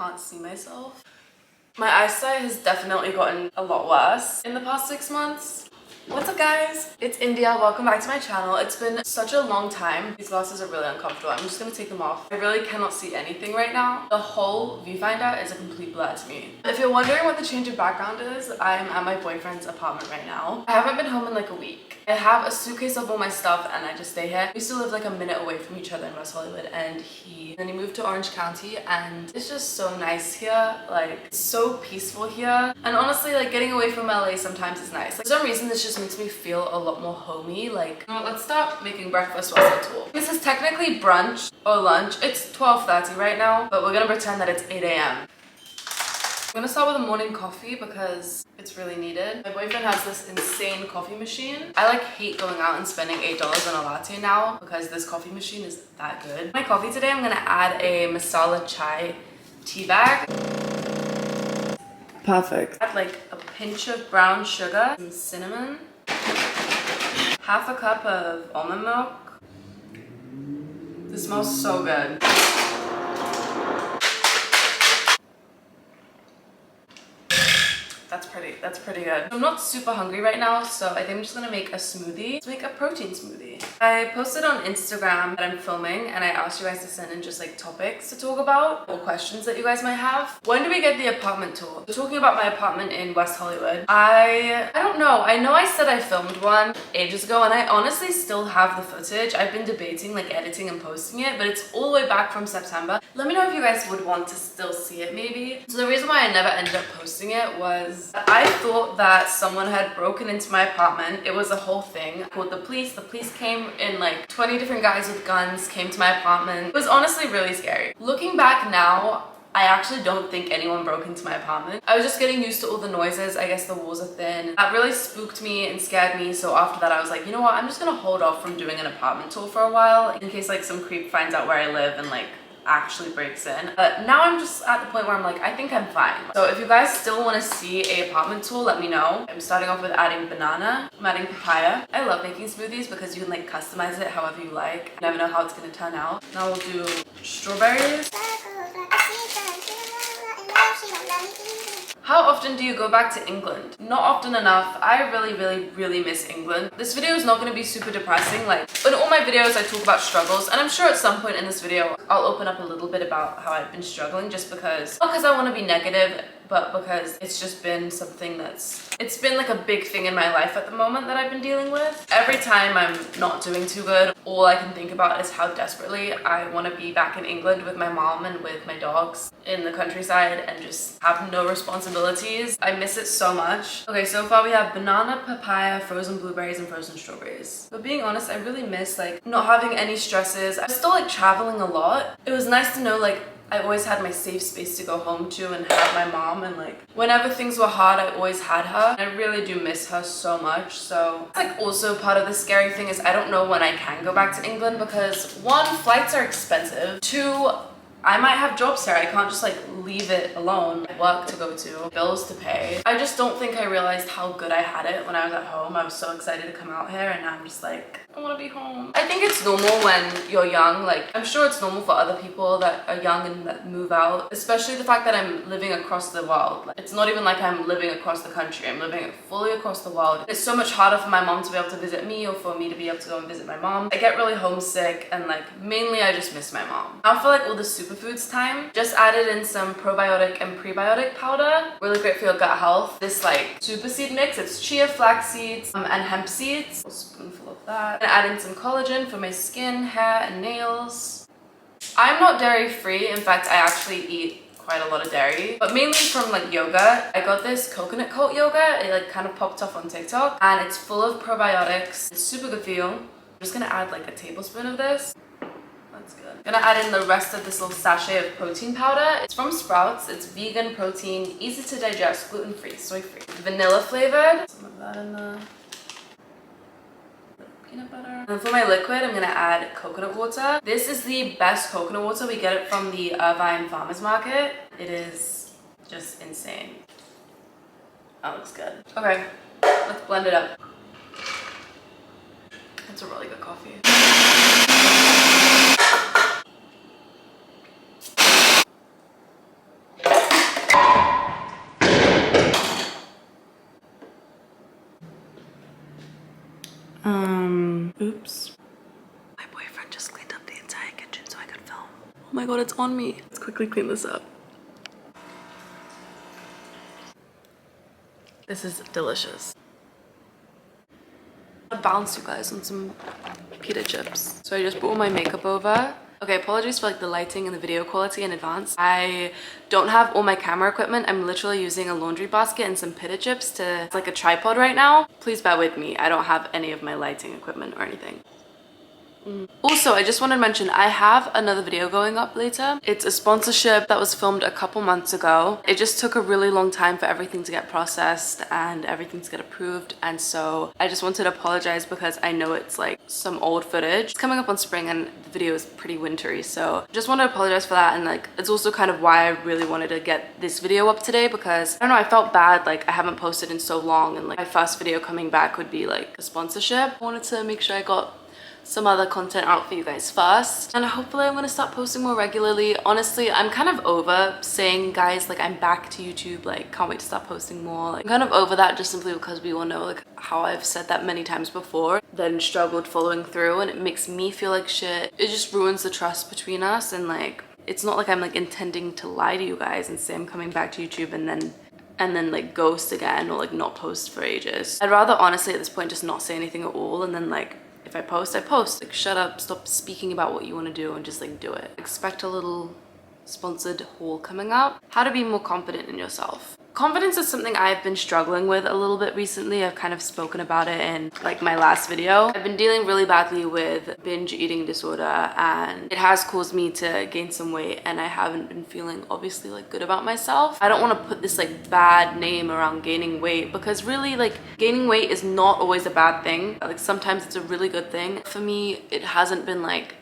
can't see myself. My eyesight has definitely gotten a lot worse in the past 6 months. What's up guys? It's India. Welcome back to my channel. It's been such a long time. These glasses are really uncomfortable. I'm just gonna take them off. I really cannot see anything right now. The whole viewfinder is a complete blur to me. If you're wondering what the change of background is, I'm at my boyfriend's apartment right now. I haven't been home in like a week. I have a suitcase of all my stuff and I just stay here. We used to live like a minute away from each other in West Hollywood, and then he moved to Orange County, and it's just so nice here. Like, it's so peaceful here. And honestly, like, getting away from LA sometimes is nice. Like, for some reason this just makes me feel a lot more homey. Like, you know, let's start making breakfast whilst I talk. This is technically brunch or lunch. It's 12:30 right now, but we're gonna pretend that it's 8 a.m. I'm gonna start with a morning coffee because it's really needed. My boyfriend has this insane coffee machine. I like hate going out and spending $8 on a latte now because this coffee machine is that good. My coffee today, I'm gonna add a masala chai tea bag. Perfect. Add like a pinch of brown sugar, some cinnamon, half a cup of almond milk. This smells so good. That's pretty good. I'm not super hungry right now, so I think I'm just gonna make a smoothie. Let's make a protein smoothie. I posted on Instagram that I'm filming, and I asked you guys to send in just like topics to talk about or questions that you guys might have. When do we get the apartment tour? We're talking about my apartment in West Hollywood. I don't know. I know I said I filmed one ages ago, and I honestly still have the footage. I've been debating like editing and posting it, but it's all the way back from September. Let me know if you guys would want to still see it maybe. So the reason why I never ended up posting it was I thought that someone had broken into my apartment. It was a whole thing. I called the police. The police came in like 20 different guys with guns, came to my apartment. It was honestly really scary. Looking back now, I actually don't think anyone broke into my apartment. I was just getting used to all the noises. I guess the walls are thin. That really spooked me and scared me. So after that, I was like, you know what? I'm just gonna hold off from doing an apartment tour for a while in case like some creep finds out where I live and like actually breaks in. But now I'm just at the point where I'm like, I think I'm fine. So if you guys still want to see a apartment tour, let me know. I'm starting off with adding banana. I'm adding papaya. I love making smoothies because you can like customize it however you like. You never know how it's gonna turn out. Now we'll do strawberries. How often do you go back to England? Not often enough. I really miss England. This video is not going to be super depressing. Like, in all my videos I talk about struggles, and I'm sure at some point in this video I'll open up a little bit about how I've been struggling, just because, not because I want to be negative, but because it's just been something it's been like a big thing in my life at the moment that I've been dealing with. Every time I'm not doing too good, all I can think about is how desperately I want to be back in England with my mom and with my dogs in the countryside and just have no responsibilities. I miss it so much. Okay, so far we have banana, papaya, frozen blueberries, and frozen strawberries. But being honest, I really miss like not having any stresses. I'm still like traveling a lot. It was nice to know like I always had my safe space to go home to and have my mom, and like whenever things were hard, I always had her. I really do miss her so much. So like also part of the scary thing is I don't know when I can go back to England because one, flights are expensive. Two, I might have jobs here. I can't just like leave it alone. Work to go to, bills to pay. I just don't think I realized how good I had it when I was at home. I was so excited to come out here, and now I'm just like, I want to be home. I think it's normal when you're young. Like, I'm sure it's normal for other people that are young and that move out, especially the fact that I'm living across the world. Like, it's not even like I'm living across the country. I'm living fully across the world. It's so much harder for my mom to be able to visit me or for me to be able to go and visit my mom. I get really homesick, and like mainly I just miss my mom. Now for like all the superfoods time, just added in some probiotic and prebiotic powder. Really great for your gut health. This like super seed mix, it's chia, flax seeds, and hemp seeds. A spoonful of that. And add in some collagen for my skin, hair, and nails. I'm not dairy free. In fact, I actually eat quite a lot of dairy, but mainly from like yogurt. I got this coconut coat yogurt. It like kind of popped off on TikTok, and it's full of probiotics. It's super good for you. I'm just gonna add like a tablespoon of this. That's good. I'm gonna add in the rest of this little sachet of protein powder. It's from Sprouts. It's vegan protein, easy to digest, gluten-free, soy-free, vanilla flavored. Some of that in the peanut butter. And for my liquid, I'm gonna add coconut water. This is the best coconut water. We get it from the Irvine Farmers Market. It is just insane. That looks good. Okay, let's blend it up. It's a really good coffee. Oops. My boyfriend just cleaned up the entire kitchen so I could film. Oh my god, it's on me. Let's quickly clean this up. This is delicious. I'll bounce you guys on some pita chips. So I just brought all my makeup over. Okay, apologies for like the lighting and the video quality in advance. I don't have all my camera equipment. I'm literally using a laundry basket and some pita chips to, it's like a tripod right now. Please bear with me. I don't have any of my lighting equipment or anything. Also, I just wanted to mention I have another video going up later. It's a sponsorship that was filmed a couple months ago. It just took a really long time for everything to get processed and everything to get approved, and so I just wanted to apologize because I know it's like some old footage. It's coming up on spring and the video is pretty wintry, so just wanted to apologize for that. And like it's also kind of why I really wanted to get this video up today, because I don't know, I felt bad like I haven't posted in so long, and like my first video coming back would be like a sponsorship. I wanted to make sure I got some other content out for you guys first, and hopefully I'm gonna start posting more regularly. Honestly, I'm kind of over saying, guys, like I'm back to YouTube, like can't wait to start posting more. Like, I'm kind of over that just simply because we all know like how I've said that many times before, then struggled following through, and it makes me feel like shit. It just ruins the trust between us, and like it's not like I'm like intending to lie to you guys and say I'm coming back to YouTube and then like ghost again or like not post for ages. I'd rather honestly at this point just not say anything at all, and then like if I post, I post. Like shut up, stop speaking about what you want to do and just like do it. Expect a little sponsored haul coming up. How to be more confident in yourself. Confidence is something I've been struggling with a little bit recently. I've kind of spoken about it in like my last video. I've been dealing really badly with binge eating disorder, and it has caused me to gain some weight, and I haven't been feeling obviously like good about myself. I don't want to put this like bad name around gaining weight, because really like gaining weight is not always a bad thing. Like sometimes it's a really good thing. For me, it hasn't been like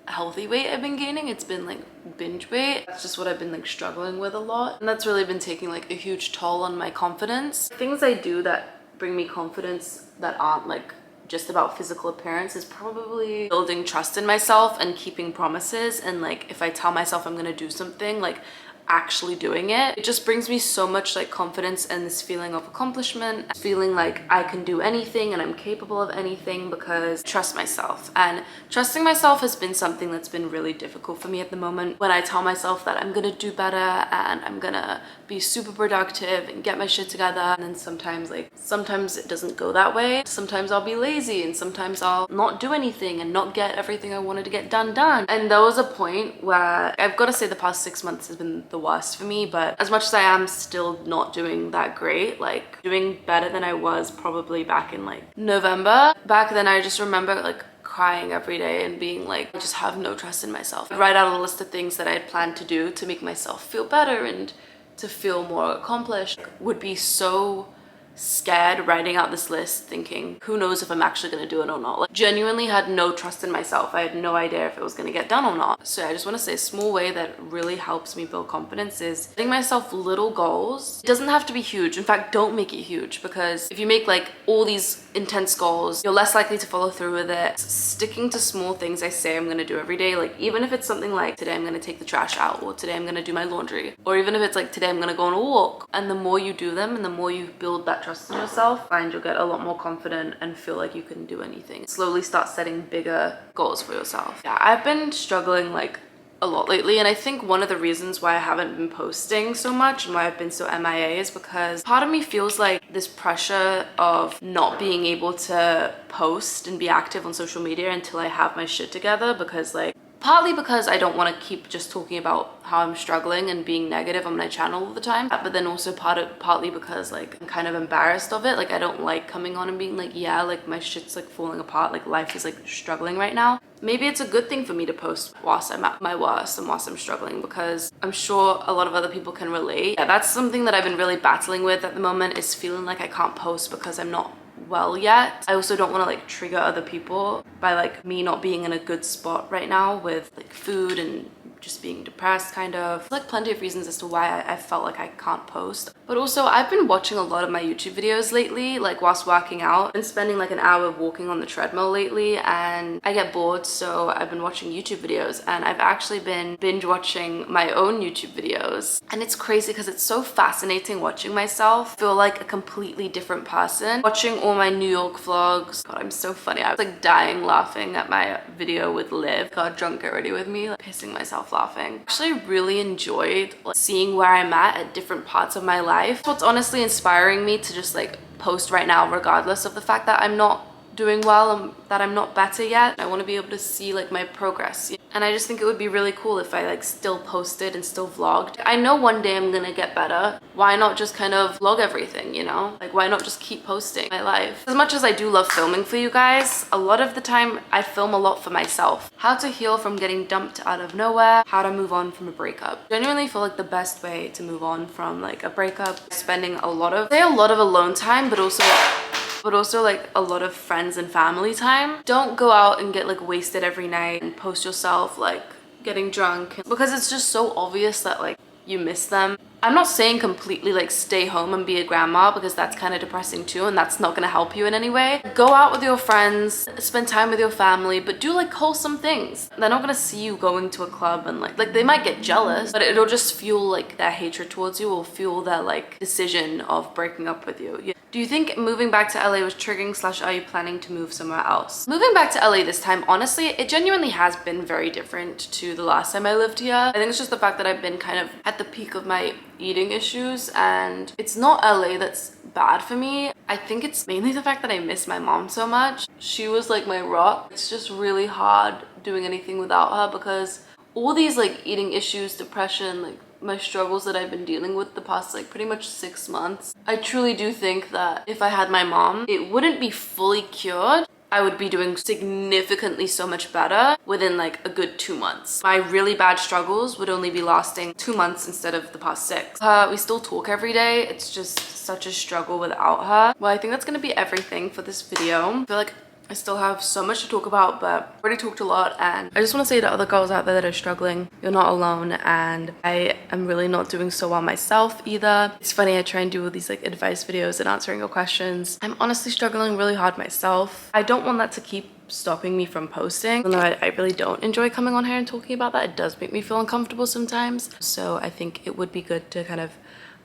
healthy weight I've been gaining, it's been like binge weight. That's just what I've been like struggling with a lot, and that's really been taking like a huge toll on my confidence. Things I do that bring me confidence that aren't like just about physical appearance is probably building trust in myself and keeping promises, and like if I tell myself I'm gonna do something, like actually doing it. It just brings me so much like confidence and this feeling of accomplishment, feeling like I can do anything and I'm capable of anything, because I trust myself. And trusting myself has been something that's been really difficult for me at the moment. When I tell myself that I'm gonna do better and I'm gonna be super productive and get my shit together, and then sometimes it doesn't go that way. Sometimes I'll be lazy, and sometimes I'll not do anything and not get everything I wanted to get done. And there was a point where I've got to say the past 6 months has been the worst for me, but as much as I am still not doing that great, like doing better than I was probably back in like November. Back then I just remember like crying every day and being like, I just have no trust in myself. I'd write out a list of things that I had planned to do to make myself feel better and to feel more accomplished. Would be so scared writing out this list thinking, who knows if I'm actually gonna do it or not. Like genuinely had no trust in myself. I had no idea if it was gonna get done or not. So I just want to say a small way that really helps me build confidence is setting myself little goals. It doesn't have to be huge. In fact, don't make it huge, because if you make like all these intense goals, you're less likely to follow through with it. Sticking to small things I say I'm gonna do every day, like even if it's something like today I'm gonna take the trash out, or today I'm gonna do my laundry, or even if it's like today I'm gonna go on a walk. And the more you do them and the more you build that trust in yourself, find you'll get a lot more confident and feel like you can do anything. Slowly start setting bigger goals for yourself. Yeah, I've been struggling like a lot lately, and I think one of the reasons why I haven't been posting so much and why I've been so MIA is because part of me feels like this pressure of not being able to post and be active on social media until I have my shit together, because like partly because I don't want to keep just talking about how I'm struggling and being negative on my channel all the time, but then also partly because like I'm kind of embarrassed of it. Like I don't like coming on and being like, yeah, like my shit's like falling apart, like life is like struggling right now. Maybe it's a good thing for me to post whilst I'm at my worst and whilst I'm struggling, because I'm sure a lot of other people can relate. Yeah, that's something that I've been really battling with at the moment, is feeling like I can't post because I'm not well yet. I also don't want to like trigger other people by like me not being in a good spot right now with like food and just being depressed kind of. There's like plenty of reasons as to why I felt like I can't post, but But also I've been watching a lot of my YouTube videos lately, like whilst working out. I've been spending like an hour walking on the treadmill lately and I get bored, so I've been watching YouTube videos, and I've actually been binge watching my own YouTube videos. And it's crazy because it's so fascinating watching myself feel like a completely different person. Watching all my New York vlogs. God, I'm so funny. I was like dying laughing at my video with Liv. Got drunk, get ready with me, like pissing myself laughing. Actually really enjoyed like seeing where I'm at different parts of my life. What's honestly inspiring me to just like post right now, regardless of the fact that I'm not doing well and that I'm not better yet. I want to be able to see like my progress, and I just think it would be really cool if I like still posted and still vlogged. I know one day I'm gonna get better. Why not just kind of vlog everything, you know? Like why not just keep posting my life? As much as I do love filming for you guys, a lot of the time I film a lot for myself. How to heal from getting dumped out of nowhere, how to move on from a breakup. Genuinely feel like the best way to move on from like a breakup, spending a lot of alone time, but also like a lot of friends and family time. Don't go out and get like wasted every night and post yourself like getting drunk, because it's just so obvious that like you miss them. I'm not saying completely like stay home and be a grandma, because that's kind of depressing too, and that's not going to help you in any way. Go out with your friends, spend time with your family, but do like wholesome things. They're not going to see you going to a club and like they might get jealous, but it'll just fuel like their hatred towards you, or fuel their like decision of breaking up with you. Do you think moving back to LA was triggering, / are you planning to move somewhere else? Moving back to LA this time, honestly, it genuinely has been very different to the last time I lived here. I think it's just the fact that I've been kind of at the peak of my eating issues, and it's not LA that's bad for me. I think it's mainly the fact that I miss my mom so much. She was like my rock. It's just really hard doing anything without her, because all these like eating issues, depression, like my struggles that I've been dealing with the past like pretty much 6 months. I truly do think that if I had my mom, it wouldn't be fully cured. I would be doing significantly so much better within like a good 2 months. My really bad struggles would only be lasting 2 months instead of the past 6. We still talk every day. It's just such a struggle without her. Well, I think that's gonna be everything for this video. I feel like I still have so much to talk about, but I already talked a lot, and I just want to say to other girls out there that are struggling, you're not alone, and I am really not doing so well myself either. It's funny, I try and do all these like advice videos and answering your questions. I'm honestly struggling really hard myself. I don't want that to keep stopping me from posting. Even though I really don't enjoy coming on here and talking about that, it does make me feel uncomfortable sometimes. So I think it would be good to kind of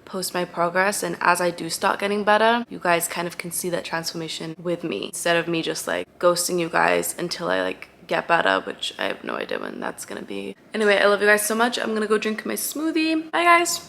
post my progress, and as I do start getting better, you guys kind of can see that transformation with me, instead of me just like ghosting you guys until I like get better, which I have no idea when that's gonna be. Anyway, I love you guys so much. I'm gonna go drink my smoothie. Bye guys.